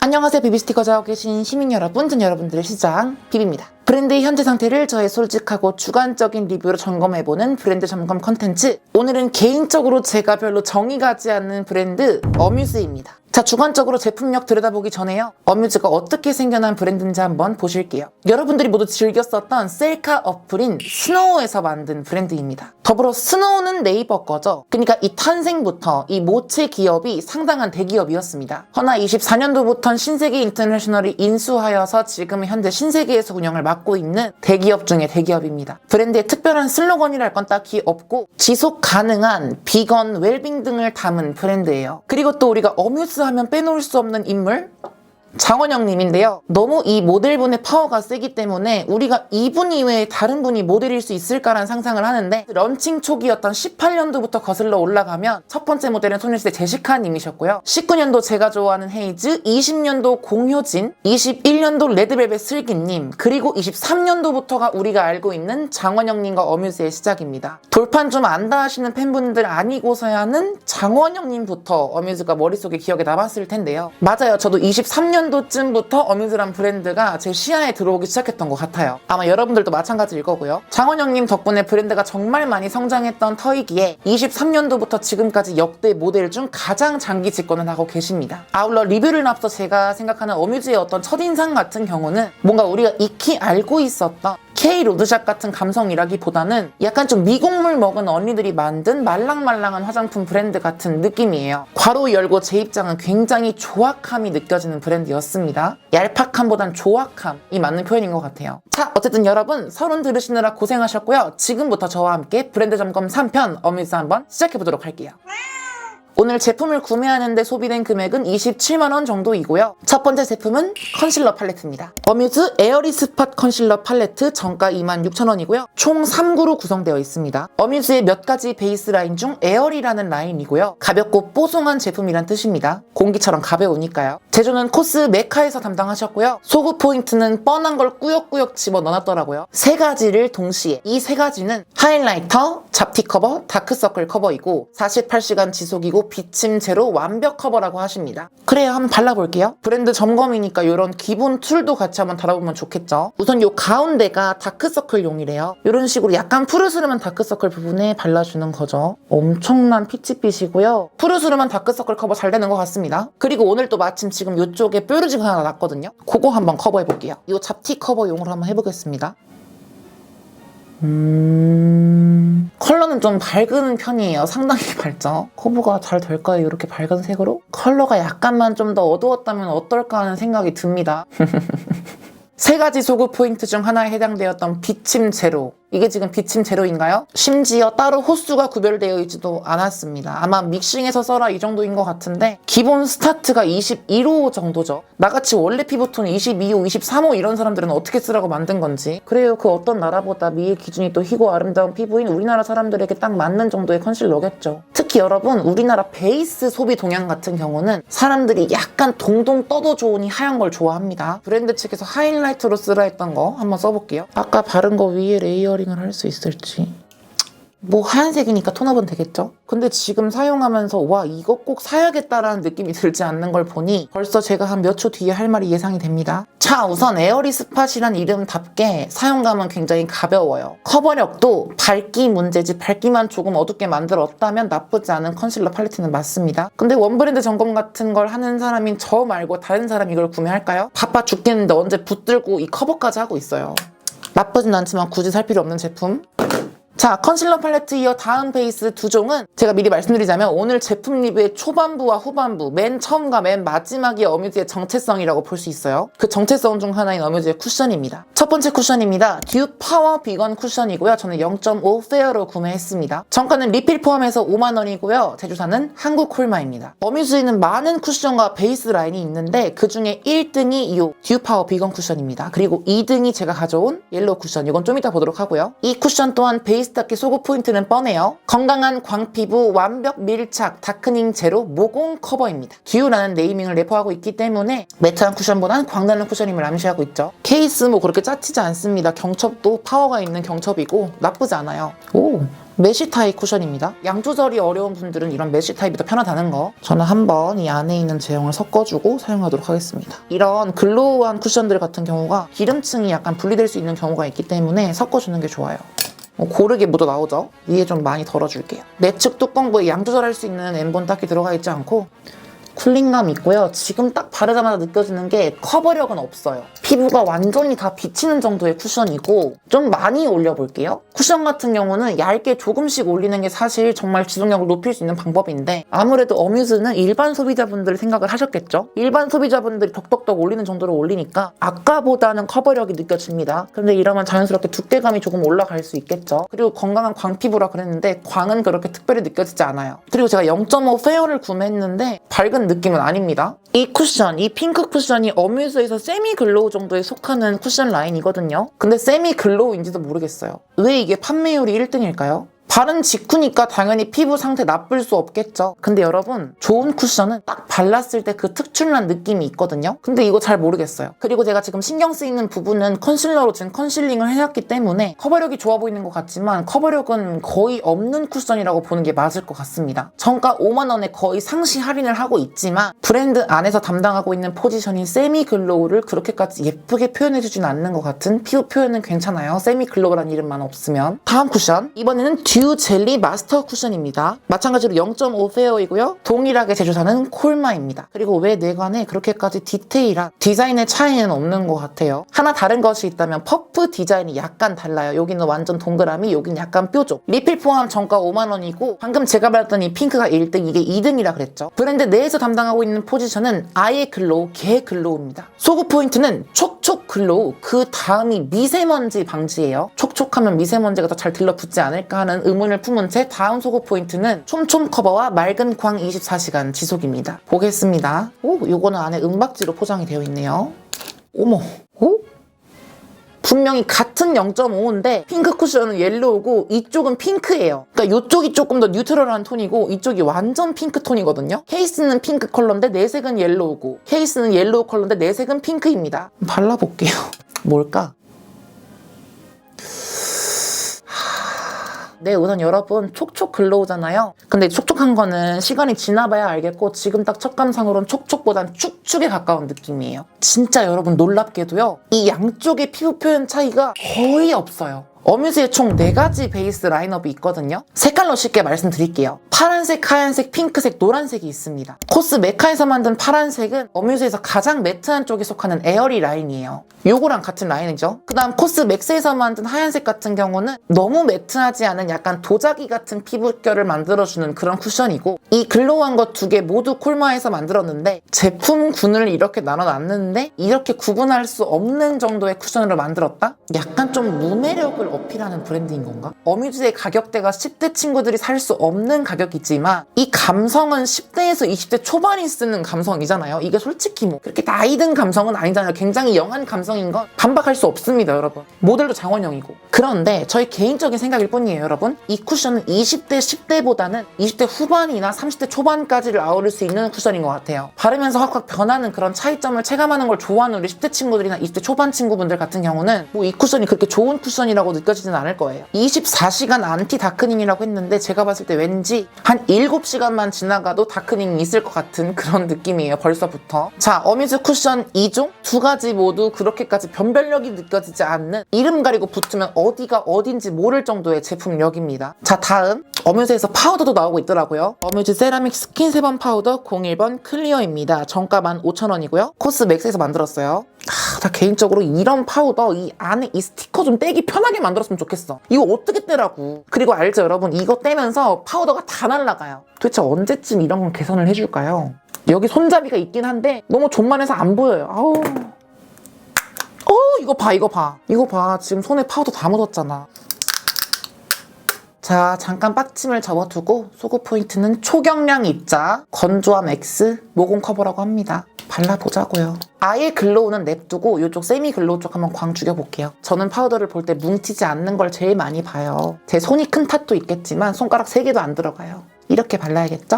안녕하세요. 비비스티커 자고 계신 시민 여러분, 전 여러분들의 시장 비비입니다. 브랜드의 현재 상태를 저의 솔직하고 주관적인 리뷰로 점검해보는 브랜드 점검 컨텐츠. 오늘은 개인적으로 제가 별로 정이 가지 않는 브랜드 어뮤즈입니다. 자, 주관적으로 제품력 들여다보기 전에요, 어뮤즈가 어떻게 생겨난 브랜드인지 한번 보실게요. 여러분들이 모두 즐겼었던 셀카 어플인 스노우에서 만든 브랜드입니다. 더불어 스노우는 네이버 거죠. 그러니까 이 탄생부터 이 모체 기업이 상당한 대기업이었습니다. 허나 24년도부터 신세계 인터내셔널이 인수하여서 지금 현재 신세계에서 운영을 맡고 있는 대기업 중에 대기업입니다. 브랜드의 특별한 슬로건이랄 건 딱히 없고 지속 가능한 비건, 웰빙 등을 담은 브랜드예요. 그리고 또 우리가 어뮤즈 하면 빼놓을 수 없는 인물, 장원영님인데요. 너무 이 모델분의 파워가 세기 때문에 우리가 이분 이외에 다른 분이 모델일 수 있을까라는 상상을 하는데, 런칭 초기였던 18년도부터 거슬러 올라가면 첫 번째 모델은 소녀시대 제시카님이셨고요. 19년도 제가 좋아하는 헤이즈, 20년도 공효진, 21년도 레드벨벳 슬기님, 그리고 23년도부터가 우리가 알고 있는 장원영님과 어뮤즈의 시작입니다. 돌판 좀 안다 하시는 팬분들 아니고서야는 장원영님부터 어뮤즈가 머릿속에 기억에 남았을 텐데요. 맞아요. 저도 23년도쯤부터 어뮤즈란 브랜드가 제 시야에 들어오기 시작했던 것 같아요. 아마 여러분들도 마찬가지일 거고요. 장원영님 덕분에 브랜드가 정말 많이 성장했던 터이기에 23년도부터 지금까지 역대 모델 중 가장 장기 집권을 하고 계십니다. 아울러 리뷰를 앞서 제가 생각하는 어뮤즈의 어떤 첫인상 같은 경우는 뭔가 우리가 익히 알고 있었던 K 로드샵 같은 감성이라기보다는 약간 좀 미국물 먹은 언니들이 만든 말랑말랑한 화장품 브랜드 같은 느낌이에요. 괄호 열고 제 입장은 굉장히 조악함이 느껴지는 브랜드였습니다. 얄팍함보단 조악함이 맞는 표현인 것 같아요. 자, 어쨌든 여러분 서론 들으시느라 고생하셨고요. 지금부터 저와 함께 브랜드 점검 3편 어뮤즈 한번 시작해보도록 할게요. 오늘 제품을 구매하는데 소비된 금액은 27만원 정도이고요. 첫 번째 제품은 컨실러 팔레트입니다. 어뮤즈 에어리 스팟 컨실러 팔레트 정가 26,000원이고요. 총 3구로 구성되어 있습니다. 어뮤즈의 몇 가지 베이스 라인 중 에어리라는 라인이고요. 가볍고 뽀송한 제품이란 뜻입니다. 공기처럼 가벼우니까요. 제조는 코스 메카에서 담당하셨고요. 소구 포인트는 뻔한 걸 꾸역꾸역 집어넣어놨더라고요. 세 가지를 동시에. 이 세 가지는 하이라이터, 잡티 커버, 다크서클 커버이고 48시간 지속이고 비침 제로 완벽 커버라고 하십니다. 그래요, 한번 발라볼게요. 브랜드 점검이니까 이런 기본 툴도 같이 한번 달아보면 좋겠죠. 우선 이 가운데가 다크서클용이래요. 이런 식으로 약간 푸르스름한 다크서클 부분에 발라주는 거죠. 엄청난 피치빛이고요. 푸르스름한 다크서클 커버 잘 되는 것 같습니다. 그리고 오늘 또 마침 지금 이쪽에 뾰루지가 하나 났거든요. 그거 한번 커버해볼게요. 이 잡티 커버용으로 한번 해보겠습니다. 컬러는 좀 밝은 편이에요. 상당히 밝죠? 커버가 잘 될까요? 이렇게 밝은 색으로? 컬러가 약간만 좀 더 어두웠다면 어떨까 하는 생각이 듭니다. 세 가지 소구 포인트 중 하나에 해당되었던 비침 제로. 이게 지금 비침 제로인가요? 심지어 따로 호수가 구별되어 있지도 않았습니다. 아마 믹싱해서 써라 이 정도인 것 같은데 기본 스타트가 21호 정도죠. 나같이 원래 피부톤 22호, 23호 이런 사람들은 어떻게 쓰라고 만든 건지. 그래요, 그 어떤 나라보다 미의 기준이 또 희고 아름다운 피부인 우리나라 사람들에게 딱 맞는 정도의 컨실러겠죠. 특히 여러분, 우리나라 베이스 소비 동향 같은 경우는 사람들이 약간 동동 떠도 좋으니 하얀 걸 좋아합니다. 브랜드 측에서 하이라이터로 쓰라 했던 거 한번 써볼게요. 아까 바른 거 위에 레이어링을 할 수 있을지. 뭐 하얀색이니까 톤업은 되겠죠? 근데 지금 사용하면서 와, 이거 꼭 사야겠다라는 느낌이 들지 않는 걸 보니 벌써 제가 한 몇 초 뒤에 할 말이 예상이 됩니다. 자, 우선 에어리 스팟이란 이름답게 사용감은 굉장히 가벼워요. 커버력도 밝기 문제지 밝기만 조금 어둡게 만들었다면 나쁘지 않은 컨실러 팔레트는 맞습니다. 근데 원브랜드 점검 같은 걸 하는 사람인 저 말고 다른 사람이 이걸 구매할까요? 바빠 죽겠는데 언제 붙들고 이 커버까지 하고 있어요. 나쁘진 않지만 굳이 살 필요 없는 제품. 자, 컨실러 팔레트 이어 다음 베이스 두 종은 제가 미리 말씀드리자면 오늘 제품 리뷰의 초반부와 후반부, 맨 처음과 맨 마지막이 어뮤즈의 정체성이라고 볼 수 있어요. 그 정체성 중 하나인 어뮤즈의 쿠션입니다. 첫 번째 쿠션입니다. 듀 파워 비건 쿠션이고요. 저는 0.5 페어로 구매했습니다. 정가는 리필 포함해서 5만원이고요. 제조사는 한국 콜마입니다. 어뮤즈에는 많은 쿠션과 베이스 라인이 있는데 그 중에 1등이 이 듀 파워 비건 쿠션입니다. 그리고 2등이 제가 가져온 옐로우 쿠션. 이건 좀 이따 보도록 하고요. 이 쿠션 또한 베이스 에이스타키 소구 포인트는 뻔해요. 건강한 광피부, 완벽 밀착, 다크닝 제로, 모공 커버입니다. 듀라는 네이밍을 내포하고 있기 때문에 매트한 쿠션보단 광나는 쿠션임을 암시하고 있죠. 케이스 뭐 그렇게 짜치지 않습니다. 경첩도 파워가 있는 경첩이고 나쁘지 않아요. 오, 메쉬 타입 쿠션입니다. 양 조절이 어려운 분들은 이런 메쉬 타입이 더 편하다는 거. 저는 한번 이 안에 있는 제형을 섞어주고 사용하도록 하겠습니다. 이런 글로우한 쿠션들 같은 경우가 기름층이 약간 분리될 수 있는 경우가 있기 때문에 섞어주는 게 좋아요. 고르게 묻어 나오죠? 위에 좀 많이 덜어줄게요. 내측 뚜껑부에 양 조절할 수 있는 N본 딱히 들어가 있지 않고 쿨링감 있고요. 지금 딱 바르자마자 느껴지는 게 커버력은 없어요. 피부가 완전히 다 비치는 정도의 쿠션이고 좀 많이 올려볼게요. 쿠션 같은 경우는 얇게 조금씩 올리는 게 사실 정말 지속력을 높일 수 있는 방법인데 아무래도 어뮤즈는 일반 소비자분들 생각을 하셨겠죠? 일반 소비자분들이 덕덕덕 올리는 정도로 올리니까 아까보다는 커버력이 느껴집니다. 근데 이러면 자연스럽게 두께감이 조금 올라갈 수 있겠죠? 그리고 건강한 광피부라 그랬는데 광은 그렇게 특별히 느껴지지 않아요. 그리고 제가 0.5 페어를 구매했는데 밝은 느낌은 아닙니다. 이 쿠션, 이 핑크 쿠션이 어뮤즈에서 세미 글로우 정도에 속하는 쿠션 라인이거든요. 근데 세미 글로우인지도 모르겠어요. 왜 이게 판매율이 1등일까요? 바른 직후니까 당연히 피부 상태 나쁠 수 없겠죠. 근데 여러분, 좋은 쿠션은 딱 발랐을 때 그 특출난 느낌이 있거든요. 근데 이거 잘 모르겠어요. 그리고 제가 지금 신경 쓰이는 부분은 컨실러로 지금 컨실링을 해놨기 때문에 커버력이 좋아 보이는 것 같지만 커버력은 거의 없는 쿠션이라고 보는 게 맞을 것 같습니다. 정가 5만 원에 거의 상시 할인을 하고 있지만 브랜드 안에서 담당하고 있는 포지션인 세미 글로우를 그렇게까지 예쁘게 표현해주진 않는 것 같은 피부 표현은 괜찮아요. 세미 글로우란 이름만 없으면. 다음 쿠션, 이번에는 듀 젤리 마스터 쿠션입니다. 마찬가지로 0.5 페어이고요. 동일하게 제조사는 콜마입니다. 그리고 왜 내관에 그렇게까지 디테일한 디자인의 차이는 없는 것 같아요. 하나 다른 것이 있다면 퍼프 디자인이 약간 달라요. 여기는 완전 동그라미, 여기는 약간 뾰족. 리필 포함 정가 5만 원이고 방금 제가 말했던 이 핑크가 1등, 이게 2등이라 그랬죠. 브랜드 내에서 담당하고 있는 포지션은 아예 글로우, 개 글로우입니다. 소구 포인트는 촉촉 글로우, 그 다음이 미세먼지 방지예요. 촉촉하면 미세먼지가 더 잘 들러붙지 않을까 하는 의문을 품은 채 다음 소구 포인트는 촘촘 커버와 맑은 광 24시간 지속입니다. 보겠습니다. 오, 요거는 안에 은박지로 포장이 되어 있네요. 어머, 오? 분명히 같은 0.5인데 핑크 쿠션은 옐로우고 이쪽은 핑크예요. 그러니까 이쪽이 조금 더 뉴트럴한 톤이고 이쪽이 완전 핑크 톤이거든요. 케이스는 핑크 컬러인데 내색은 옐로우고 케이스는 옐로우 컬러인데 내색은 핑크입니다. 발라볼게요. 뭘까? 네, 우선 여러분 촉촉 글로우잖아요. 근데 촉촉한 거는 시간이 지나봐야 알겠고 지금 딱 촉감상으로는 촉촉보단 축축에 가까운 느낌이에요. 진짜 여러분 놀랍게도요. 이 양쪽의 피부 표현 차이가 거의 없어요. 어뮤즈에 총 4가지 베이스 라인업이 있거든요. 색깔로 쉽게 말씀드릴게요. 파란색, 하얀색, 핑크색, 노란색이 있습니다. 코스 메카에서 만든 파란색은 어뮤즈에서 가장 매트한 쪽에 속하는 에어리 라인이에요. 요거랑 같은 라인이죠. 그 다음 코스 맥스에서 만든 하얀색 같은 경우는 너무 매트하지 않은 약간 도자기 같은 피부결을 만들어주는 그런 쿠션이고 이 글로우한 것 2개 모두 콜마에서 만들었는데 제품군을 이렇게 나눠놨는데 이렇게 구분할 수 없는 정도의 쿠션으로 만들었다? 약간 좀 무매력을 어필하는 브랜드인 건가? 어뮤즈의 가격대가 10대 친구들이 살 수 없는 가격이지만 이 감성은 10대에서 20대 초반이 쓰는 감성이잖아요. 이게 솔직히 뭐 그렇게 나이 든 감성은 아니잖아요. 굉장히 영한 감성인 건 반박할 수 없습니다, 여러분. 모델도 장원영이고. 그런데 저희 개인적인 생각일 뿐이에요, 여러분. 이 쿠션은 20대, 10대보다는 20대 후반이나 30대 초반까지를 아우를 수 있는 쿠션인 것 같아요. 바르면서 확확 변하는 그런 차이점을 체감하는 걸 좋아하는 우리 10대 친구들이나 20대 초반 친구분들 같은 경우는 뭐 이 쿠션이 그렇게 좋은 쿠션이라고 느껴지진 않을 거예요. 24시간 안티 다크닝이라고 했는데 제가 봤을 때 왠지 한 7시간만 지나가도 다크닝이 있을 것 같은 그런 느낌이에요, 벌써부터. 자, 어뮤즈 쿠션 2종 2가지 모두 그렇게까지 변별력이 느껴지지 않는 이름 가리고 붙으면 어디가 어딘지 모를 정도의 제품력입니다. 자, 다음 어뮤즈에서 파우더도 나오고 있더라고요. 어뮤즈 세라믹 스킨 세번 파우더 01번 클리어입니다. 정가 15,000원이고요. 코스 맥스에서 만들었어요. 나 개인적으로 이런 파우더 이 안에 이 스티커 좀 떼기 편하게 만들었으면 좋겠어. 이거 어떻게 떼라고. 그리고 알죠 여러분, 이거 떼면서 파우더가 다 날아가요. 도대체 언제쯤 이런 건 개선을 해줄까요? 여기 손잡이가 있긴 한데 너무 존만해서 안 보여요. 아우. 이거 봐, 이거 봐. 이거 봐. 지금 손에 파우더 다 묻었잖아. 자, 잠깐 빡침을 접어두고 소구 포인트는 초경량 입자, 건조함 X, 모공 커버라고 합니다. 발라보자고요. 아예 글로우는 냅두고 이쪽 세미 글로우 쪽 한번 광 죽여볼게요. 저는 파우더를 볼 때 뭉치지 않는 걸 제일 많이 봐요. 제 손이 큰 탓도 있겠지만 손가락 3개도 안 들어가요. 이렇게 발라야겠죠?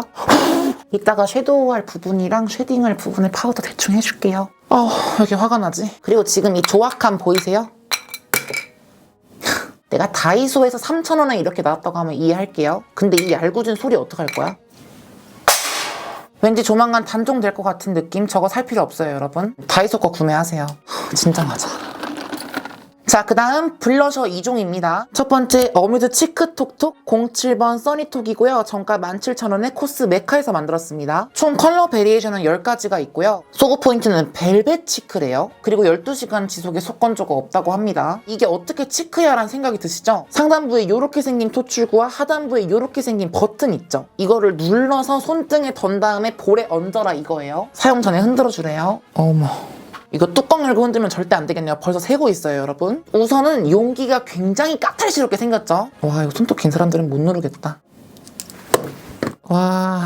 이따가 섀도우할 부분이랑 쉐딩할 부분에 파우더 대충 해줄게요. 왜 이렇게 화가 나지? 그리고 지금 이 조악함 보이세요? 내가 다이소에서 3,000원에 이렇게 나왔다고 하면 이해할게요. 근데 이 얄궂은 소리 어떡할 거야? 왠지 조만간 단종될 것 같은 느낌? 저거 살 필요 없어요, 여러분. 다이소 거 구매하세요. 진짜 맞아. 자, 그 다음 블러셔 2종입니다. 첫 번째 어뮤즈 치크톡톡 07번 써니톡이고요. 정가 17,000원에 코스 메카에서 만들었습니다. 총 컬러 베리에이션은 10가지가 있고요. 소고 포인트는 벨벳 치크래요. 그리고 12시간 지속에 속건조가 없다고 합니다. 이게 어떻게 치크야 라는 생각이 드시죠? 상단부에 이렇게 생긴 토출구와 하단부에 이렇게 생긴 버튼 있죠? 이거를 눌러서 손등에 던 다음에 볼에 얹어라 이거예요. 사용 전에 흔들어주래요. 어머. 이거 뚜껑 열고 흔들면 절대 안 되겠네요. 벌써 새고 있어요, 여러분. 우선은 용기가 굉장히 까탈스럽게 생겼죠? 와, 이거 손톱 긴 사람들은 못 누르겠다. 와,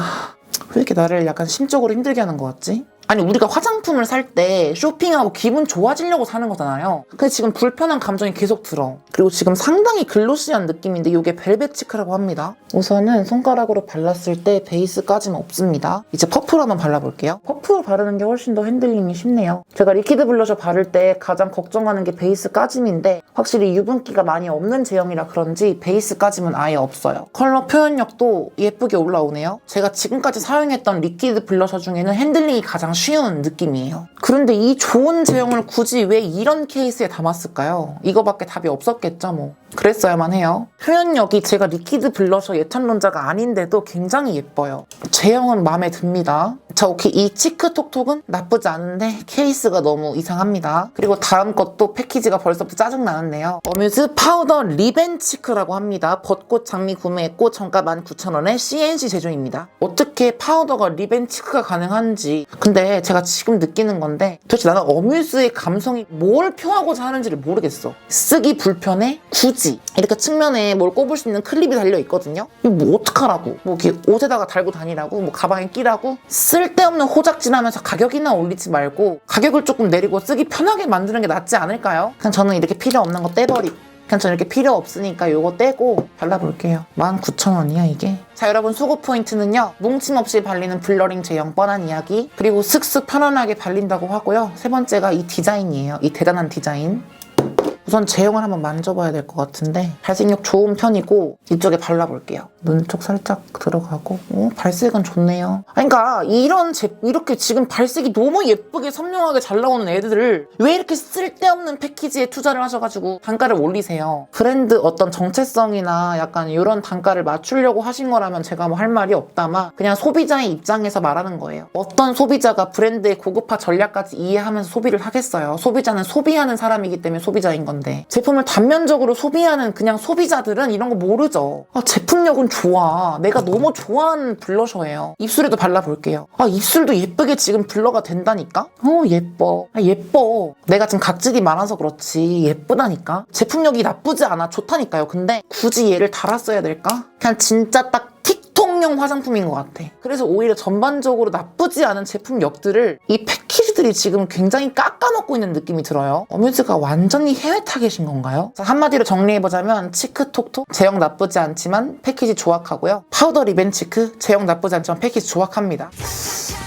왜 이렇게 나를 약간 심적으로 힘들게 하는 것 같지? 아니, 우리가 화장품을 살 때 쇼핑하고 기분 좋아지려고 사는 거잖아요. 근데 지금 불편한 감정이 계속 들어. 그리고 지금 상당히 글로시한 느낌인데 이게 벨벳 치크라고 합니다. 우선은 손가락으로 발랐을 때 베이스까지는 없습니다. 이제 퍼프로 한번 발라볼게요. 퍼프로 바르는 게 훨씬 더 핸들링이 쉽네요. 제가 리퀴드 블러셔 바를 때 가장 걱정하는 게 베이스 까짐인데 확실히 유분기가 많이 없는 제형이라 그런지 베이스 까짐은 아예 없어요. 컬러 표현력도 예쁘게 올라오네요. 제가 지금까지 사용했던 리퀴드 블러셔 중에는 핸들링이 가장 쉬운 느낌이에요. 그런데 이 좋은 제형을 굳이 왜 이런 케이스에 담았을까요? 이거밖에 답이 없었겠죠 뭐. 그랬어야만 해요. 표현력이 제가 리퀴드 블러셔 예찬론자가 아닌데도 굉장히 예뻐요. 제형은 마음에 듭니다. 자, 오케이. 이 치크톡톡은 나쁘지 않은데 케이스가 너무 이상합니다. 그리고 다음 것도 패키지가 벌써부터 짜증나는데요. 어뮤즈 파우더 리벤 치크라고 합니다. 벚꽃 장미 구매했고 정가 19,000원에 CNC 제조입니다. 어떻게 파우더가 리벤 치크가 가능한지. 근데 제가 지금 느끼는 건데 도대체 나는 어뮤즈의 감성이 뭘 표하고자 하는지를 모르겠어. 쓰기 불편해? 굳이 이렇게 측면에 뭘 꼽을 수 있는 클립이 달려있거든요. 이거 뭐 어떡하라고. 뭐 이렇게 옷에다가 달고 다니라고, 뭐 가방에 끼라고. 쓸데없는 호작질하면서 가격이나 올리지 말고 가격을 조금 내리고 쓰기 편하게 만드는 게 낫지 않을까요? 그냥 저는 이렇게 필요 없는 거 떼버리고 그냥 저는 이렇게 필요 없으니까 이거 떼고 발라볼게요. 19,000원이야 이게. 자, 여러분 수고 포인트는요. 뭉침 없이 발리는 블러링 제형 뻔한 이야기. 그리고 슥슥 편안하게 발린다고 하고요. 세 번째가 이 디자인이에요. 이 대단한 디자인. 우선 제형을 한번 만져봐야 될 것 같은데 발색력 좋은 편이고 이쪽에 발라볼게요. 눈 쪽 살짝 들어가고 발색은 좋네요. 그러니까 이렇게 지금 발색이 너무 예쁘게 선명하게 잘 나오는 애들을 왜 이렇게 쓸데없는 패키지에 투자를 하셔가지고 단가를 올리세요. 브랜드 어떤 정체성이나 약간 이런 단가를 맞추려고 하신 거라면 제가 뭐 할 말이 없다만 그냥 소비자의 입장에서 말하는 거예요. 어떤 소비자가 브랜드의 고급화 전략까지 이해하면서 소비를 하겠어요. 소비자는 소비하는 사람이기 때문에 소비자인 건데 제품을 단면적으로 소비하는 그냥 소비자들은 이런 거 모르죠. 제품력은 좋아. 내가 너무 좋아하는 블러셔예요. 입술에도 발라볼게요. 입술도 예쁘게 지금 블러가 된다니까? 예뻐. 예뻐. 내가 지금 각질이 많아서 그렇지 예쁘다니까? 제품력이 나쁘지 않아. 좋다니까요. 근데 굳이 얘를 달았어야 될까? 그냥 진짜 딱 틱톡용 화장품인 것 같아. 그래서 오히려 전반적으로 나쁘지 않은 제품력들을 이 패키지들이 지금 굉장히 깎아먹고 있는 느낌이 들어요. 어뮤즈가 완전히 해외 타겟인 건가요? 자, 한마디로 정리해보자면 치크톡톡 제형 나쁘지 않지만 패키지 조악하고요. 파우더 리벤 치크 제형 나쁘지 않지만 패키지 조악합니다.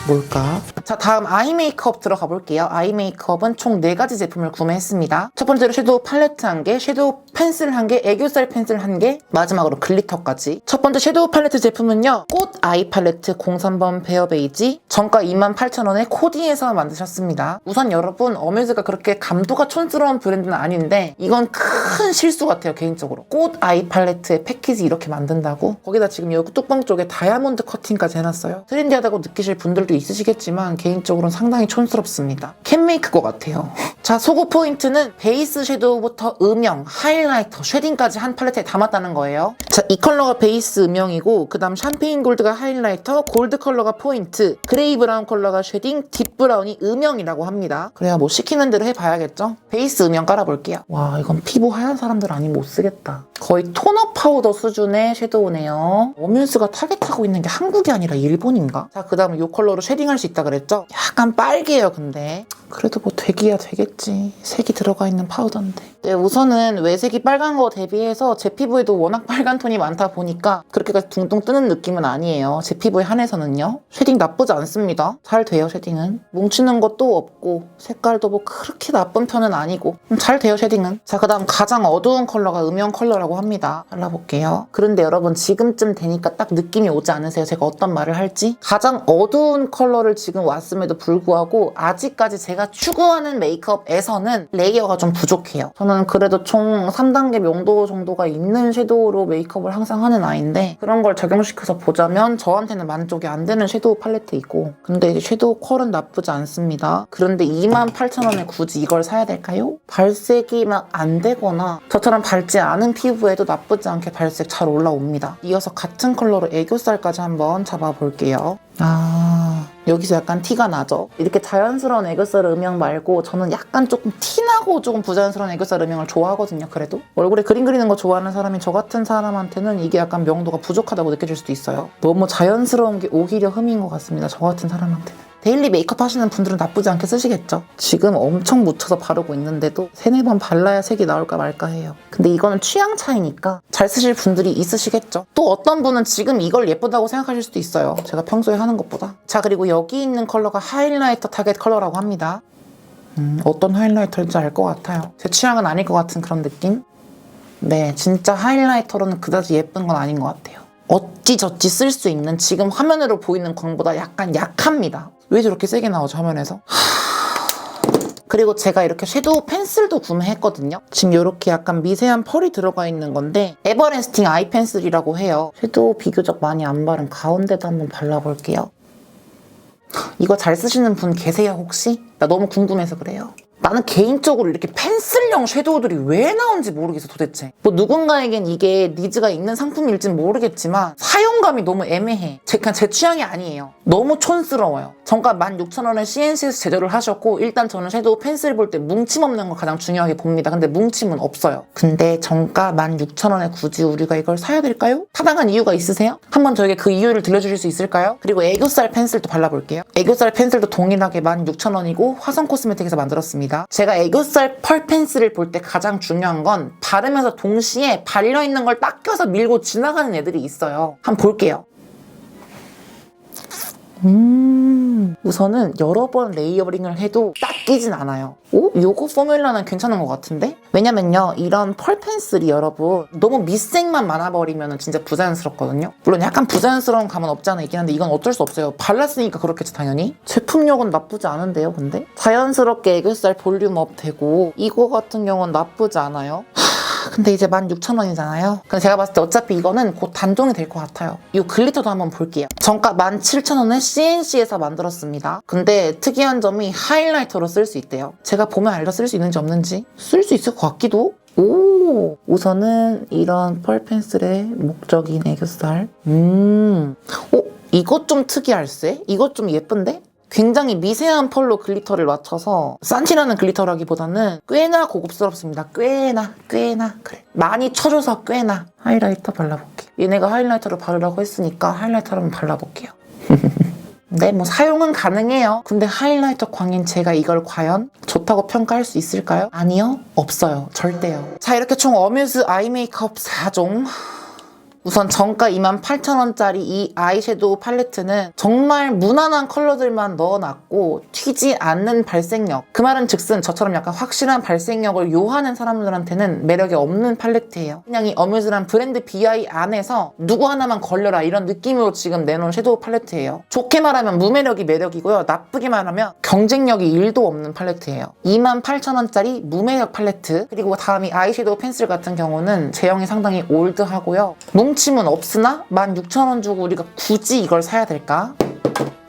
뭘까? 자, 다음 아이 메이크업 들어가 볼게요. 아이 메이크업은 총 4가지 제품을 구매했습니다. 첫 번째로 섀도우 팔레트 1개, 섀도우 펜슬 1개, 애교살 펜슬 1개, 마지막으로 글리터까지. 첫 번째 섀도우 팔레트 제품은요. 꽃 아이 팔레트 03번 베어 베이지, 정가 28,000원에 코디에서 만드셨습니다. 우선 여러분, 어뮤즈가 그렇게 감도가 촌스러운 브랜드는 아닌데 이건 큰 실수 같아요, 개인적으로. 꽃 아이 팔레트의 패키지 이렇게 만든다고? 거기다 지금 여기 뚜껑 쪽에 다이아몬드 커팅까지 해놨어요. 트렌디하다고 느끼실 분들도 있으시겠지만 개인적으로는 상당히 촌스럽습니다. 캔메이크 것 같아요. 자, 소고 포인트는 베이스 섀도우부터 음영, 하이라이터, 쉐딩까지 한 팔레트에 담았다는 거예요. 자, 이 컬러가 베이스 음영이고 그 다음 샴페인 골드가 하이라이터, 골드 컬러가 포인트, 그레이 브라운 컬러가 쉐딩, 딥 브라운이 음영이라고 합니다. 그래야 뭐 시키는 대로 해봐야겠죠? 베이스 음영 깔아볼게요. 와, 이건 피부 하얀 사람들 아니면 못 쓰겠다. 거의 토너 파우더 수준의 섀도우네요. 어뮤스가 타겟하고 있는 게 한국이 아니라 일본인가? 자, 그 다음에 이 컬러로 쉐딩할 수 있다 그랬죠? 약간 빨개요, 근데. 그래도 뭐 되기야 되겠지. 색이 들어가 있는 파우더인데. 네, 우선은 외색이 빨간 거 대비해서 제 피부에도 워낙 빨간 톤이 많다 보니까 그렇게까지 둥둥 뜨는 느낌은 아니에요. 제 피부에 한해서는요. 쉐딩 나쁘지 않습니다. 잘 돼요, 쉐딩은. 뭉치는 것도 없고 색깔도 뭐 그렇게 나쁜 편은 아니고 잘 돼요, 쉐딩은. 자, 그 다음 가장 어두운 컬러가 음영 컬러라고 합니다. 발라볼게요. 그런데 여러분 지금쯤 되니까 딱 느낌이 오지 않으세요? 제가 어떤 말을 할지? 가장 어두운 컬러를 지금 왔음에도 불구하고 아직까지 제가 추구하는 메이크업에서는 레이어가 좀 부족해요. 저는 그래도 총 3단계 명도 정도가 있는 섀도우로 메이크업을 항상 하는 아이인데 그런 걸 적용시켜서 보자면 저한테는 만족이 안 되는 섀도우 팔레트이고 근데 이제 섀도우 컬은 나쁘지 않습니다. 그런데 28,000원에 굳이 이걸 사야 될까요? 발색이 막 안 되거나 저처럼 밝지 않은 피부에도 나쁘지 않게 발색 잘 올라옵니다. 이어서 같은 컬러로 애교살까지 한번 잡아볼게요. 여기서 약간 티가 나죠? 이렇게 자연스러운 애교살 음영 말고 저는 약간 조금 티나고 조금 부자연스러운 애교살 음영을 좋아하거든요, 그래도. 얼굴에 그림 그리는 거 좋아하는 사람인 저 같은 사람한테는 이게 약간 명도가 부족하다고 느껴질 수도 있어요. 너무 자연스러운 게 오히려 흠인 것 같습니다, 저 같은 사람한테는. 데일리 메이크업 하시는 분들은 나쁘지 않게 쓰시겠죠? 지금 엄청 묻혀서 바르고 있는데도 3-4번 발라야 색이 나올까 말까 해요. 근데 이거는 취향 차이니까 잘 쓰실 분들이 있으시겠죠? 또 어떤 분은 지금 이걸 예쁘다고 생각하실 수도 있어요. 제가 평소에 하는 것보다. 자, 그리고 여기 있는 컬러가 하이라이터 타겟 컬러라고 합니다. 어떤 하이라이터인지 알 것 같아요. 제 취향은 아닐 것 같은 그런 느낌? 네, 진짜 하이라이터로는 그다지 예쁜 건 아닌 것 같아요. 어찌저찌 쓸 수 있는 지금 화면으로 보이는 광보다 약간 약합니다. 왜 저렇게 세게 나오죠, 화면에서? 그리고 제가 이렇게 섀도우 펜슬도 구매했거든요. 지금 이렇게 약간 미세한 펄이 들어가 있는 건데 에버래스팅 아이 펜슬이라고 해요. 섀도우 비교적 많이 안 바른 가운데도 한번 발라볼게요. 이거 잘 쓰시는 분 계세요, 혹시? 나 너무 궁금해서 그래요. 나는 개인적으로 이렇게 펜슬형 섀도우들이 왜 나온지 모르겠어, 도대체. 뭐 누군가에겐 이게 니즈가 있는 상품일진 모르겠지만 사용감이 너무 애매해. 그냥 제 취향이 아니에요. 너무 촌스러워요. 정가 16,000원에 CNC에서 제조를 하셨고 일단 저는 섀도우 펜슬 볼 때 뭉침 없는 걸 가장 중요하게 봅니다. 근데 뭉침은 없어요. 근데 정가 16,000원에 굳이 우리가 이걸 사야 될까요? 타당한 이유가 있으세요? 한번 저에게 그 이유를 들려주실 수 있을까요? 그리고 애교살 펜슬도 발라볼게요. 애교살 펜슬도 동일하게 16,000원이고 화성 코스메틱에서 만들었습니다. 제가 애교살 펄 펜슬을 볼 때 가장 중요한 건 바르면서 동시에 발려있는 걸 딱 껴서 밀고 지나가는 애들이 있어요. 한번 볼게요. 우선은 여러 번 레이어링을 해도 딱 끼진 않아요. 오? 요거 포뮬러는 괜찮은 것 같은데? 왜냐면요, 이런 펄 펜슬이 여러분 너무 밑색만 많아버리면 진짜 부자연스럽거든요. 물론 약간 부자연스러운 감은 없지 않아 있긴 한데 이건 어쩔 수 없어요. 발랐으니까 그렇겠죠, 당연히. 제품력은 나쁘지 않은데요, 근데? 자연스럽게 애교살 볼륨업 되고 이거 같은 경우는 나쁘지 않아요. 근데 이제 16,000원이잖아요. 근데 제가 봤을 때 어차피 이거는 곧 단종이 될 것 같아요. 이 글리터도 한번 볼게요. 정가 17,000원에 CNC에서 만들었습니다. 근데 특이한 점이 하이라이터로 쓸 수 있대요. 제가 보면 알려 쓸 수 있는지 없는지 쓸 수 있을 것 같기도. 오, 우선은 이런 펄 펜슬의 목적인 애교살. 이것 좀 특이할세? 이것 좀 예쁜데? 굉장히 미세한 펄로 글리터를 맞춰서 산티나는 글리터라기보다는 꽤나 고급스럽습니다. 꽤나 그래. 많이 쳐줘서 꽤나. 하이라이터 발라볼게요. 얘네가 하이라이터로 바르라고 했으니까 하이라이터로 한번 발라볼게요. 네, 뭐 사용은 가능해요. 근데 하이라이터 광인 제가 이걸 과연 좋다고 평가할 수 있을까요? 아니요, 없어요. 절대요. 자, 이렇게 총 어뮤즈 아이 메이크업 4종. 우선 정가 28,000원짜리 이 아이섀도우 팔레트는 정말 무난한 컬러들만 넣어놨고 튀지 않는 발색력. 그 말은 즉슨 저처럼 약간 확실한 발색력을 요하는 사람들한테는 매력이 없는 팔레트예요. 그냥 이 어뮤즈란 브랜드 BI 안에서 누구 하나만 걸려라 이런 느낌으로 지금 내놓은 섀도우 팔레트예요. 좋게 말하면 무매력이 매력이고요. 나쁘게 말하면 경쟁력이 1도 없는 팔레트예요. 28,000원짜리 무매력 팔레트. 그리고 다음이 아이섀도우 펜슬 같은 경우는 제형이 상당히 올드하고요. 뭉침은 없으나 16,000원 주고 우리가 굳이 이걸 사야 될까?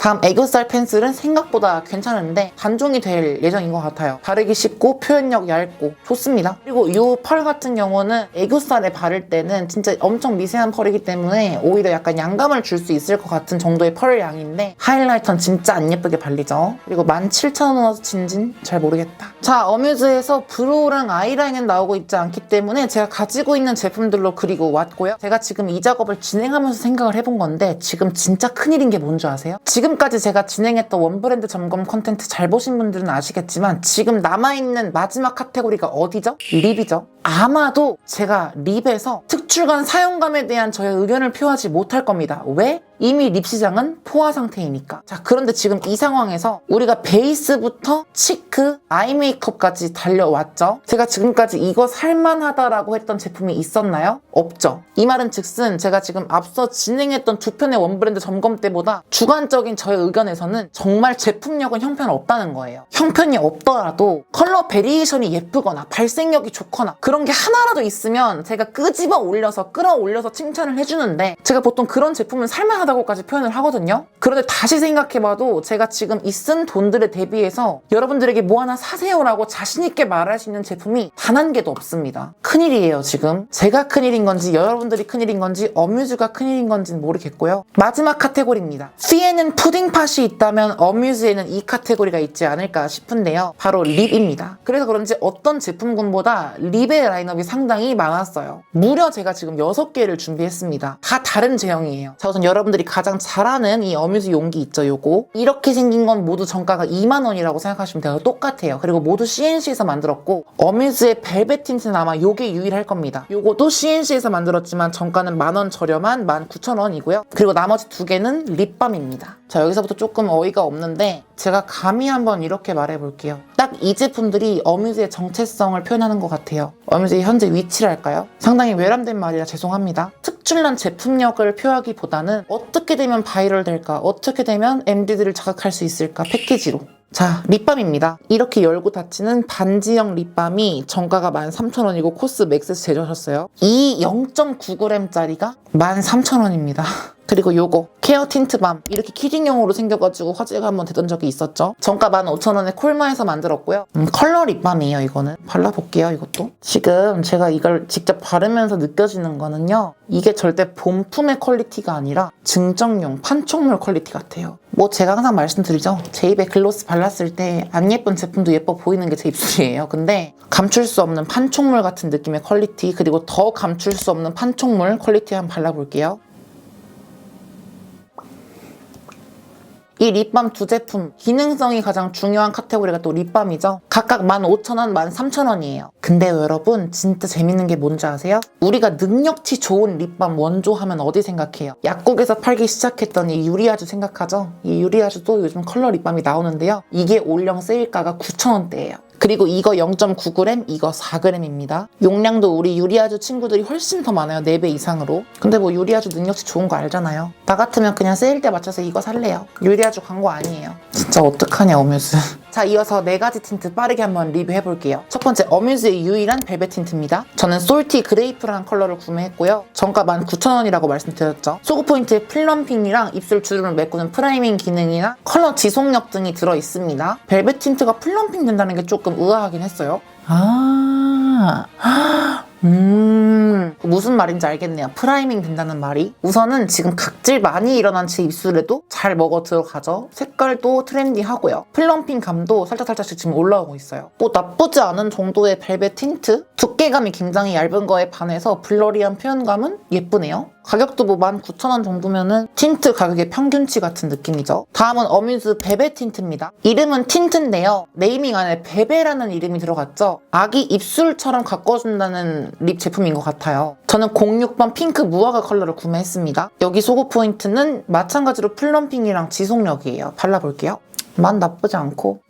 다음 애교살 펜슬은 생각보다 괜찮은데 단종이 될 예정인 것 같아요. 바르기 쉽고 표현력 얇고 좋습니다. 그리고 이 펄 같은 경우는 애교살에 바를 때는 진짜 엄청 미세한 펄이기 때문에 오히려 약간 양감을 줄 수 있을 것 같은 정도의 펄 양인데 하이라이터는 진짜 안 예쁘게 발리죠. 그리고 17,000원 진진? 잘 모르겠다. 자, 어뮤즈에서 브로우랑 아이라인은 나오고 있지 않기 때문에 제가 가지고 있는 제품들로 그리고 왔고요. 제가 지금 이 작업을 진행하면서 생각을 해본 건데 지금 진짜 큰일인 게 뭔지 아세요? 지금까지 제가 진행했던 원브랜드 점검 컨텐츠 잘 보신 분들은 아시겠지만 지금 남아있는 마지막 카테고리가 어디죠? 립이죠. 아마도 제가 립에서 특출간 사용감에 대한 저의 의견을 표하지 못할 겁니다. 왜? 이미 립 시장은 포화 상태이니까. 자, 그런데 지금 이 상황에서 우리가 베이스부터 치크, 아이 메이크업까지 달려왔죠. 제가 지금까지 이거 살만하다라고 했던 제품이 있었나요? 없죠. 이 말은 즉슨 제가 지금 앞서 진행했던 두 편의 원브랜드 점검 때보다 주관적인 저의 의견에서는 정말 제품력은 형편없다는 거예요. 형편이 없더라도 컬러 베리에이션이 예쁘거나 발색력이 좋거나 그런 게 하나라도 있으면 제가 끄집어 올려서 끌어올려서 칭찬을 해주는데 제가 보통 그런 제품은 살만하다고까지 표현을 하거든요. 그런데 다시 생각해봐도 제가 지금 이 쓴 돈들에 대비해서 여러분들에게 뭐 하나 사세요라고 자신있게 말할 수 있는 제품이 단 한 개도 없습니다. 큰일이에요 지금. 제가 큰일인 건지 여러분들이 큰일인 건지 어뮤즈가 큰일인 건지는 모르겠고요. 마지막 카테고리입니다. 피에는 푸딩팟이 있다면 어뮤즈에는 이 카테고리가 있지 않을까 싶은데요. 바로 립입니다. 그래서 그런지 어떤 제품군보다 립의 라인업이 상당히 많았어요. 무려 제가 지금 6개를 준비했습니다. 다 다른 제형이에요. 자, 우선 여러분들이 가장 잘 아는 이 어뮤즈 용기 있죠, 요거. 이렇게 생긴 건 모두 정가가 2만 원이라고 생각하시면 돼요. 똑같아요. 그리고 모두 CNC에서 만들었고 어뮤즈의 벨벳 틴트는 아마 요게 유일할 겁니다. 요거도 CNC에서 만들었지만 정가는 만원 저렴한 19,000원이고요. 그리고 나머지 두 개는 립밤입니다. 자, 여기서부터 조금 어이가 없는데 제가 감히 한번 이렇게 말해볼게요. 딱 이 제품들이 어뮤즈의 정체성을 표현하는 것 같아요. 어뮤즈의 현재 위치랄까요? 상당히 외람된 말이라 죄송합니다. 특출난 제품력을 표하기보다는 어떻게 되면 바이럴 될까? 어떻게 되면 MD들을 자극할 수 있을까? 패키지로. 자, 립밤입니다. 이렇게 열고 닫히는 반지형 립밤이 정가가 13,000원이고 코스 맥스에서 제조하셨어요. 이 0.9g짜리가 13,000원입니다. 그리고 요거 케어 틴트밤 이렇게 키링용으로 생겨가지고 화제가 한번 되던 적이 있었죠. 정가 15,000원에 콜마에서 만들었고요. 컬러 립밤이에요. 이거는 발라볼게요. 이것도 지금 제가 이걸 직접 바르면서 느껴지는 거는요, 이게 절대 본품의 퀄리티가 아니라 증정용 판촉물 퀄리티 같아요. 뭐 제가 항상 말씀드리죠. 제 입에 글로스 발랐을 때 안 예쁜 제품도 예뻐 보이는 게 제 입술이에요. 근데 감출 수 없는 판촉물 같은 느낌의 퀄리티, 그리고 더 감출 수 없는 판촉물 퀄리티 한번 발라볼게요. 이 립밤 두 제품 기능성이 가장 중요한 카테고리가 또 립밤이죠. 각각 15,000원, 13,000원이에요. 근데 여러분 진짜 재밌는 게 뭔지 아세요? 우리가 능력치 좋은 립밤 원조 하면 어디 생각해요? 약국에서 팔기 시작했던 이 유리아주 생각하죠? 이 유리아주도 요즘 컬러 립밤이 나오는데요. 이게 올영 세일가가 9,000원대예요. 그리고 이거 0.9g, 이거 4g입니다. 용량도 우리 유리아주 친구들이 훨씬 더 많아요. 4배 이상으로. 근데 뭐 유리아주 능력치 좋은 거 알잖아요. 나 같으면 그냥 세일 때 맞춰서 이거 살래요. 유리아주 광고 아니에요. 진짜 어떡하냐, 어뮤즈. 자, 이어서 4가지 틴트 빠르게 한번 리뷰해볼게요. 첫 번째, 어뮤즈의 유일한 벨벳 틴트입니다. 저는 솔티 그레이프라는 컬러를 구매했고요. 정가 19,000원이라고 말씀드렸죠. 소구 포인트에 플럼핑이랑 입술 주름을 메꾸는 프라이밍 기능이나 컬러 지속력 등이 들어있습니다. 벨벳 틴트가 플럼핑 된다는 게 조금 의아하긴 했어요. 무슨 말인지 알겠네요. 프라이밍 된다는 말이. 우선은 지금 각질 많이 일어난 제 입술에도 잘 먹어 들어가죠. 색깔도 트렌디하고요. 플럼핑 감도 살짝살짝씩 지금 올라오고 있어요. 뭐 나쁘지 않은 정도의 벨벳 틴트? 두께감이 굉장히 얇은 거에 반해서 블러리한 표현감은 예쁘네요. 가격도 뭐 19,000원 정도면은 틴트 가격의 평균치 같은 느낌이죠. 다음은 어뮤즈 베베 틴트입니다. 이름은 틴트인데요. 네이밍 안에 베베라는 이름이 들어갔죠. 아기 입술처럼 가꿔준다는 립 제품인 것 같아요. 저는 06번 핑크 무화과 컬러를 구매했습니다. 여기 소구 포인트는 마찬가지로 플럼핑이랑 지속력이에요. 발라볼게요. 맛 나쁘지 않고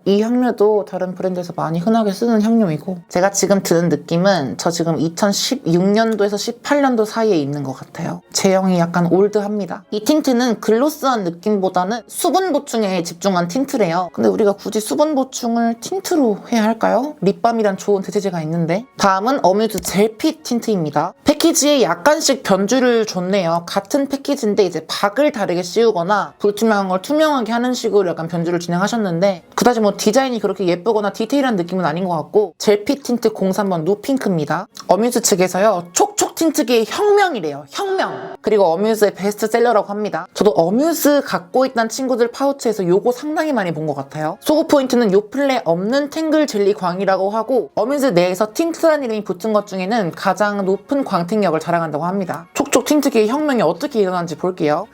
이 향료도 다른 브랜드에서 많이 흔하게 쓰는 향료이고, 제가 지금 드는 느낌은 저 지금 2016년도에서 18년도 사이에 있는 것 같아요. 제형이 약간 올드합니다. 이 틴트는 글로스한 느낌보다는 수분 보충에 집중한 틴트래요. 근데 우리가 굳이 수분 보충을 틴트로 해야 할까요? 립밤이란 좋은 대체제가 있는데. 다음은 어뮤즈 젤핏 틴트입니다. 패키지에 약간씩 변주를 줬네요. 같은 패키지인데 이제 박을 다르게 씌우거나 불투명한 걸 투명하게 하는 식으로 약간 변주를 진행하셨는데 그다지 뭐 디자인이 그렇게 예쁘거나 디테일한 느낌은 아닌 것 같고 젤핏 틴트 03번 누핑크입니다. 어뮤즈 측에서요. 촉촉 틴트계의 혁명이래요. 혁명! 그리고 어뮤즈의 베스트셀러라고 합니다. 저도 어뮤즈 갖고 있던 친구들 파우치에서 요거 상당히 많이 본 것 같아요. 소구 포인트는 요플레 없는 탱글 젤리 광이라고 하고 어뮤즈 내에서 틴트라는 이름이 붙은 것 중에는 가장 높은 광택력을 자랑한다고 합니다. 촉촉 틴트계의 혁명이 어떻게 일어나는지 볼게요.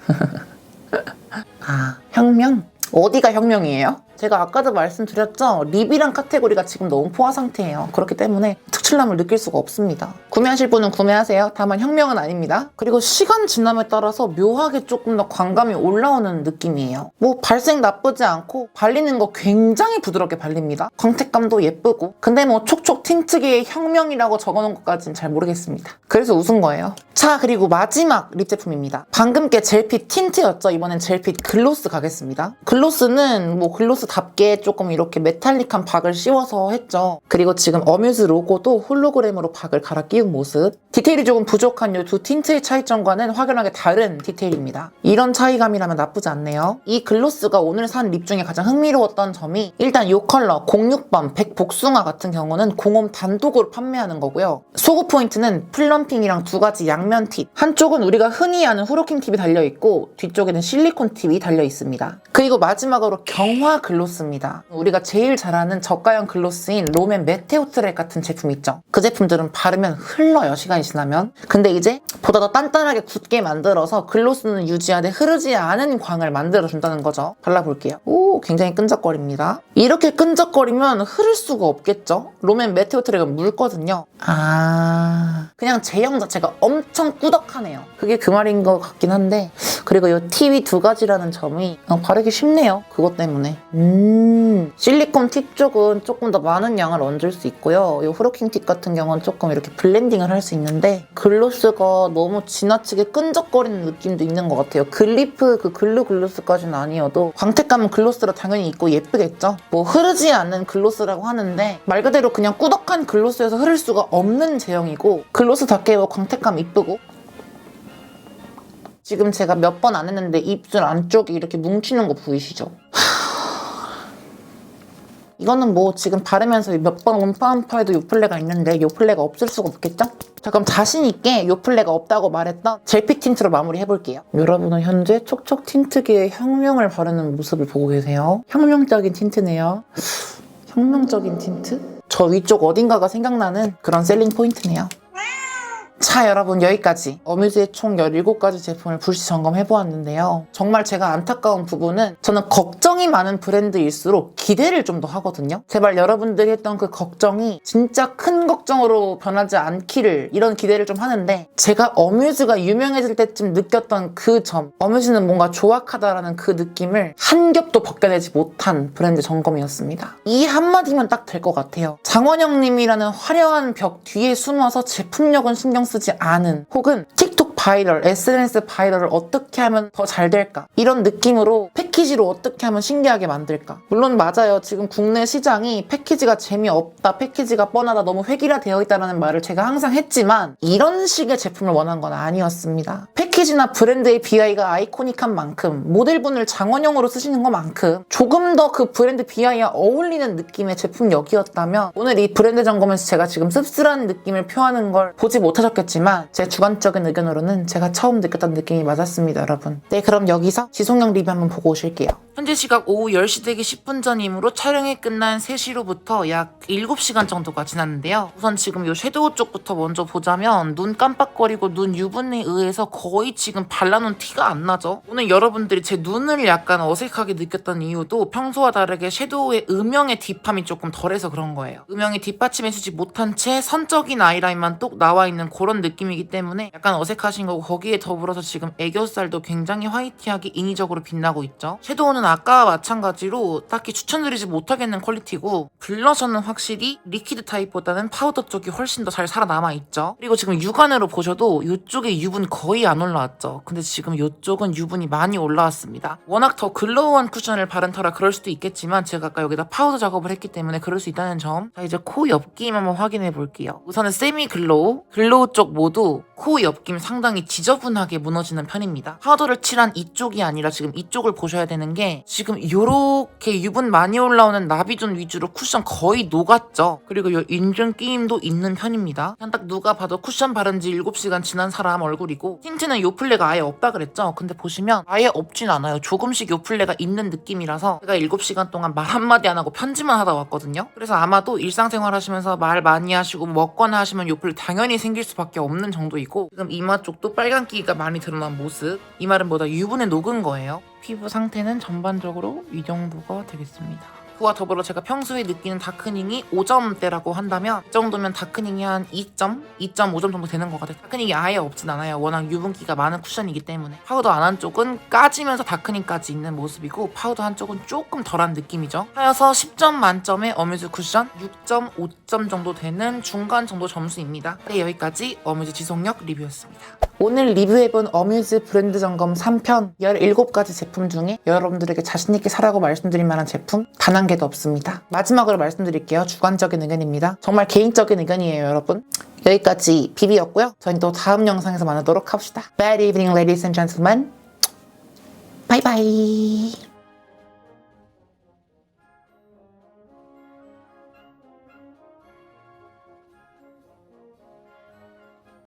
아, 혁명? 어디가 혁명이에요? 제가 아까도 말씀드렸죠? 립이란 카테고리가 지금 너무 포화 상태예요. 그렇기 때문에 특출남을 느낄 수가 없습니다. 구매하실 분은 구매하세요. 다만 혁명은 아닙니다. 그리고 시간 지남에 따라서 묘하게 조금 더 광감이 올라오는 느낌이에요. 뭐 발색 나쁘지 않고 발리는 거 굉장히 부드럽게 발립니다. 광택감도 예쁘고 근데 뭐 촉촉 틴트계의 혁명이라고 적어놓은 것까지는 잘 모르겠습니다. 그래서 웃은 거예요. 자, 그리고 마지막 립 제품입니다. 방금 게 젤핏 틴트였죠? 이번엔 젤핏 글로스 가겠습니다. 글로스는 뭐 글로스답게 조금 이렇게 메탈릭한 박을 씌워서 했죠. 그리고 지금 어뮤즈 로고도 홀로그램으로 박을 갈아 끼운 모습. 디테일이 조금 부족한 이 두 틴트의 차이점과는 확연하게 다른 디테일입니다. 이런 차이감이라면 나쁘지 않네요. 이 글로스가 오늘 산 립 중에 가장 흥미로웠던 점이 일단 이 컬러 06번 백복숭아 같은 경우는 공홈 단독으로 판매하는 거고요. 소구 포인트는 플럼핑이랑 두 가지 양면 팁. 한쪽은 우리가 흔히 아는 후로킹 팁이 달려있고 뒤쪽에는 실리콘 팁이 달려있습니다. 그리고 마지막으로 경화 글로스입니다. 우리가 제일 잘 아는 저가형 글로스인 롬앤 메테오트랙 같은 제품 있죠. 그 제품들은 바르면 흘러요, 시간이 지나면. 근데 이제 보다 더 단단하게 굳게 만들어서 글로스는 유지하되 흐르지 않은 광을 만들어준다는 거죠. 발라볼게요. 오, 굉장히 끈적거립니다. 이렇게 끈적거리면 흐를 수가 없겠죠? 롬앤 메테오트랙은 묽거든요. 그냥 제형 자체가 엄청 꾸덕하네요. 그게 그 말인 것 같긴 한데 그리고 이 팁이 두 가지라는 점이 바르기 쉽네요. 그것 때문에. 실리콘 팁 쪽은 조금 더 많은 양을 얹을 수 있고요. 이 후로킹 팁 같은 경우는 조금 이렇게 블렌딩을 할 수 있는데 글로스가 너무 지나치게 끈적거리는 느낌도 있는 것 같아요. 글리프 그 글루 글로스까지는 아니어도 광택감은 글로스라 당연히 있고 예쁘겠죠? 뭐 흐르지 않는 글로스라고 하는데 말 그대로 그냥 꾸덕한 글로스여서 흐를 수가 없는 제형이고 글로스답게 광택감 이쁘고 지금 제가 몇 번 안 했는데 입술 안쪽이 이렇게 뭉치는 거 보이시죠? 이거는 뭐 지금 바르면서 몇 번 음파음파해도 요플레가 있는데 요플레가 없을 수가 없겠죠? 자, 그럼 자신있게 요플레가 없다고 말했던 젤핏 틴트로 마무리해볼게요. 여러분은 현재 촉촉 틴트계의 혁명을 바르는 모습을 보고 계세요. 혁명적인 틴트네요. 혁명적인 틴트? 저 위쪽 어딘가가 생각나는 그런 셀링 포인트네요. 자, 여러분 여기까지 어뮤즈의 총 17가지 제품을 불시 점검해보았는데요. 정말 제가 안타까운 부분은 저는 걱정이 많은 브랜드일수록 기대를 좀 더 하거든요. 제발 여러분들이 했던 그 걱정이 진짜 큰 걱정으로 변하지 않기를 이런 기대를 좀 하는데 제가 어뮤즈가 유명해질 때쯤 느꼈던 그 점 어뮤즈는 뭔가 조악하다라는 그 느낌을 한 겹도 벗겨내지 못한 브랜드 점검이었습니다. 이 한마디면 딱 될 것 같아요. 장원영 님이라는 화려한 벽 뒤에 숨어서 제품력은 신경 쓰지 않은 혹은 틱톡 바이럴, SNS 바이럴을 어떻게 하면 더 잘 될까? 이런 느낌으로 패키지로 어떻게 하면 신기하게 만들까? 물론 맞아요. 지금 국내 시장이 패키지가 재미없다, 패키지가 뻔하다, 너무 획일화되어 있다는 말을 제가 항상 했지만 이런 식의 제품을 원한 건 아니었습니다. 패키지나 브랜드의 BI가 아이코닉한 만큼 모델분을 장원영으로 쓰시는 것만큼 조금 더 그 브랜드 BI와 어울리는 느낌의 제품력이었다면 오늘 이 브랜드 점검에서 제가 지금 씁쓸한 느낌을 표하는 걸 보지 못하셨겠지만 제 주관적인 의견으로는 제가 처음 느꼈던 느낌이 맞았습니다, 여러분. 네, 그럼 여기서 지속력 리뷰 한번 보고 오실게요. 현재 시각 오후 10시 되기 10분 전이므로 촬영이 끝난 3시로부터 약 7시간 정도가 지났는데요. 우선 지금 이 섀도우 쪽부터 먼저 보자면 눈 깜빡거리고 눈 유분에 의해서 거의 지금 발라놓은 티가 안 나죠? 오늘 여러분들이 제 눈을 약간 어색하게 느꼈던 이유도 평소와 다르게 섀도우의 음영의 딥함이 조금 덜해서 그런 거예요. 음영이 뒷받침해주지 못한 채 선적인 아이라인만 똑 나와있는 그런 느낌이기 때문에 약간 어색하신 거고 거기에 더불어서 지금 애교살도 굉장히 화이트하게 인위적으로 빛나고 있죠. 섀도우는 아까와 마찬가지로 딱히 추천드리지 못하겠는 퀄리티고, 블러셔는 확실히 리퀴드 타입보다는 파우더 쪽이 훨씬 더 잘 살아남아 있죠. 그리고 지금 육안으로 보셔도 이쪽에 유분 거의 안 올라왔죠. 근데 지금 이쪽은 유분이 많이 올라왔습니다. 워낙 더 글로우한 쿠션을 바른 터라 그럴 수도 있겠지만 제가 아까 여기다 파우더 작업을 했기 때문에 그럴 수 있다는 점. 자, 이제 코 옆김 한번 확인해 볼게요. 우선은 세미 글로우 쪽 모두 코 옆김 상당히 지저분하게 무너지는 편입니다. 파우더를 칠한 이쪽이 아니라 지금 이쪽을 보셔야 되는 게, 지금 요렇게 유분 많이 올라오는 나비존 위주로 쿠션 거의 녹았죠. 그리고 요 인중 끼임도 있는 편입니다. 그냥 딱 누가 봐도 쿠션 바른 지 7시간 지난 사람 얼굴이고, 틴트는 요플레가 아예 없다 그랬죠. 근데 보시면 아예 없진 않아요. 조금씩 요플레가 있는 느낌이라서 제가 7시간 동안 말 한마디 안 하고 편지만 하다 왔거든요. 그래서 아마도 일상생활 하시면서 말 많이 하시고 먹거나 하시면 요플레 당연히 생길 수밖에 없는 정도이고, 지금 이마 쪽도 빨간기가 많이 드러난 모습. 이 말은 뭐다, 유분에 녹은 거예요. 피부 상태는 전반적으로 이 정도가 되겠습니다. 그와 더불어 제가 평소에 느끼는 다크닝이 5점대라고 한다면, 이 정도면 다크닝이 한 2점? 2.5점 정도 되는 것 같아요. 다크닝이 아예 없진 않아요. 워낙 유분기가 많은 쿠션이기 때문에. 파우더 안 한 쪽은 까지면서 다크닝까지 있는 모습이고, 파우더 한 쪽은 조금 덜한 느낌이죠. 하여서 10점 만점의 어뮤즈 쿠션 6.5점 정도 되는 중간 정도 점수입니다. 네, 여기까지 어뮤즈 지속력 리뷰였습니다. 오늘 리뷰해본 어뮤즈 브랜드 점검 3편 17가지 제품 중에 여러분들에게 자신있게 사라고 말씀드릴 만한 제품 단 한 개도 없습니다. 마지막으로 말씀드릴게요. 주관적인 의견입니다. 정말 개인적인 의견이에요, 여러분. 여기까지 비비였고요. 저희는 또 다음 영상에서 만나도록 합시다. Bad evening, ladies and gentlemen. Bye bye.